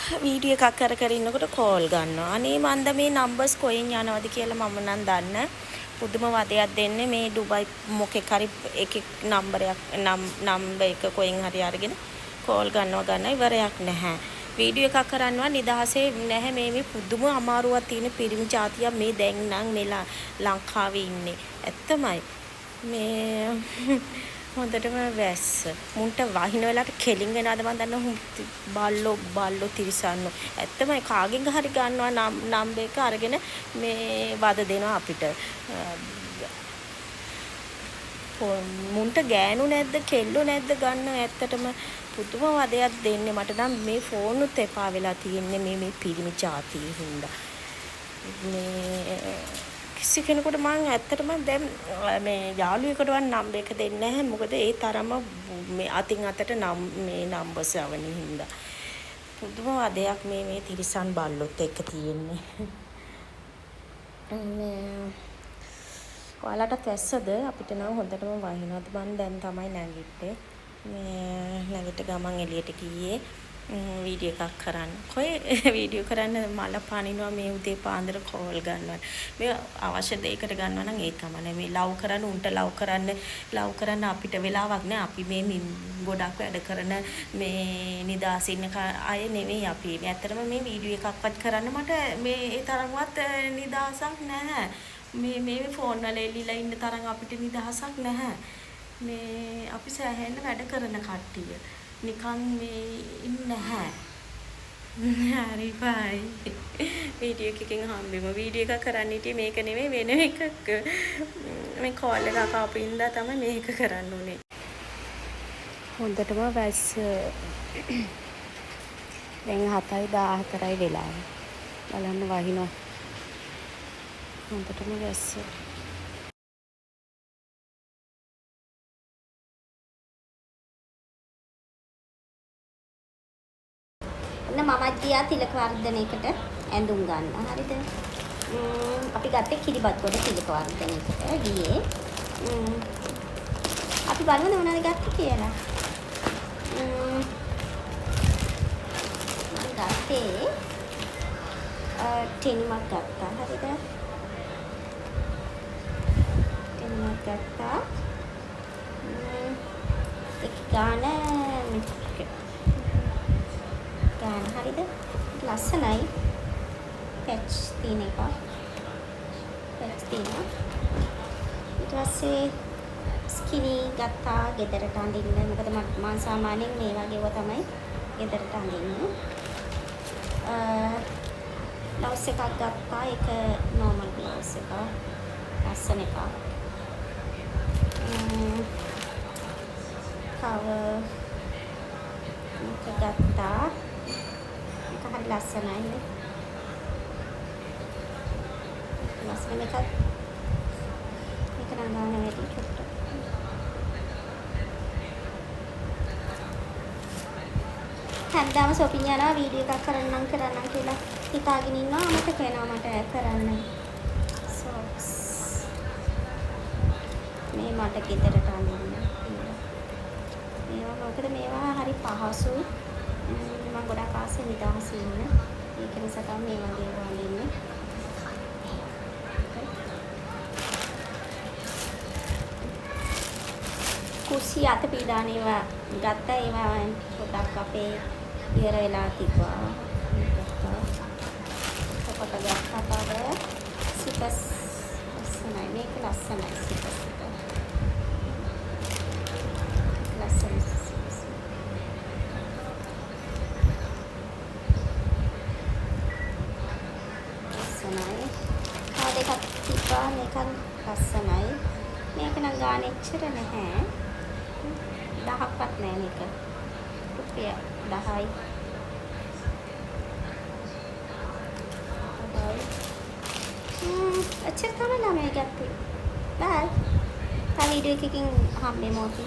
Video එකක් කර ඉන්නකොට කෝල් ගන්නවා. අනේ මන්ද මේ නම්බර්ස් කොහෙන් යනවද කියලා මම නම් දන්නේ. පුදුම වදයක් දෙන්නේ මේ ඩුබයි මොකෙක් හරි එකෙක් නම්බර් එක කොහෙන් හරි අරගෙන කෝල් ගන්න ඉවරයක් නැහැ. වීඩියෝ එකක් කරන්නවා නිදහසේ නැහැ මේ පුදුම අමාරුවක් තියෙන පිරිමි જાතියක් මේ දැන් නම් මේ ලංකාවේ ඉන්නේ. ඇත්තමයි. මේ හොඳටම වැස්ස. මුන්ට වහින වෙලාවට කෙලින් වෙනවද මන් දන්නේ බල්ලෝ තිරිසන්නෝ. ඇත්තමයි කාගෙන් හරි ගන්නවා නම්බර් එක අරගෙන මේ වද දෙනවා අපිට. මුන්ට ගෑනු නැද්ද කෙල්ලෝ නැද්ද ගන්න ඇත්තටම පුදුම වදයක් දෙන්නේ. මට නම් මේ ෆෝන් උත් එපා වෙලා තියෙන්නේ මේ පිරිමි જાතිය හින්දා. මේ කිසි කෙනෙකුට මම ඇත්තටම දැන් මේ යාළුවෙකුටවත් නම්බර් එක දෙන්නේ නැහැ. මොකද ඒ තරම මේ අතින් අතට මේ නම්බර්ස් යවන හින්දා. පුදුම වදයක් මේ තිරිසන් බල්ලොත් එක්ක තියෙන්නේ. ඔයාලටත් වැස්සද? අපිට නම් හොඳටම වහිනවද මන් දැන් තමයි නැගිට්ටේ. මේ නැගිට ගමන් එළියට ගියේ වීඩියෝ එකක් කරන්න. කොහේ වීඩියෝ කරන්න මල පනිනවා මේ උදේ පාන්දර කෝල් ගන්නවා. මේ අවශ්‍ය දෙයකට ගන්නවා නම් ඒ තමයි. මේ ලව් කරන්න උන්ට ලව් කරන්න අපිට වෙලාවක් නෑ. අපි මේ ගොඩක් වැඩ කරන මේ නිදාසින්න අය නෙවෙයි අපි. ඇත්තටම මේ වීඩියෝ එකක්වත් කරන්න මට මේ ඒ තරම්වත් නිදාසක් නැහැ. මේ ෆෝන් වල එල්ලීලා ඉන්න තරම් අපිට නිදහසක් නැහැ. මේ අපි සෑහෙන වැඩ කරන කට්ටිය. නිකන් මේ ඉන්නේ නැහැ. හරි බයි. වීඩියෝ එකකින් හම්බෙමු. වීඩියෝ එකක් කරන්න හිටියේ මේක නෙමෙයි වෙන එකක්. මේ කෝල් එකක් ආපින්දා තමයි මේක කරන්න උනේ. හොඳටම වැස්ස. දැන් 7:14යි වෙලාව. බලන්න වහිනවා. හොඳටම වැස්ස. මමත් ගියා තිලක වර්ධනයකට ඇඳුම් ගන්න. හරිද? අපි ගත්තේ කිරිබත් කොට තිලක වර්ධනයකට ගියේ. අපි බලමු මොනවද ගත්තේ කියලා. මම ගත්තේ ටින්මක් ගත්තා. හරිද? ටින්මක් ගත්තා. ඒක ගාන හරිද? ලස්සනයි. පැච් තියෙන එක. පැච් තියෙනවා. ඊට පස්සේ ස්කිනි ගත්තා ගෙදරට අඳින්න. මොකද මම සාමාන්‍යයෙන් මේ වගේව තමයි ගෙදරට අඳින්නේ. බ්ලවුස් එකක් ගත්තා. ඒක නෝමල් බ්ලවුස් එක. ලස්සන එකක්. කව ගත්තා. හරි ලස්සනයි. ලස්සන එකක්. මේක නම් ගන්න වැඩි චුට්ට. හැමදාම shopping යනවා වීඩියෝ එකක් කරන්නම් කියලා හිතාගෙන ඉන්නවා. මතක වෙනවා මට කරන්න. socks. මේ මට ගෙදරට අඳින්න. මොකද මේවා හරි පහසු. මම ගොඩක් ආසෙ නිදහස ඉන්න. ඒක නිසා තමයි මේ වගේ ඒවා අඳින්නේ. කුසි අත පීඩාන ඒවා ගත්තා. ඒවා පොඩක් අපේ ඉවර වෙලා තිබ්බා. කොට ගත්තා තව සිපස් ලස්සනයි. මේක ලස්සනයි සිපස් එක. ලස්සනයි. දෙකක් තිබ්බා. මේක ලස්සනයි. මේක නම් ගාන එච්චර නැහැ. 10ක්වත් නැහැ මේක. රුපියල් 10යි. එච්චර තමයි ළමයි ගත්තේ. බයි. තව වීඩියෝ එකකින් හම්බෙමු අපි.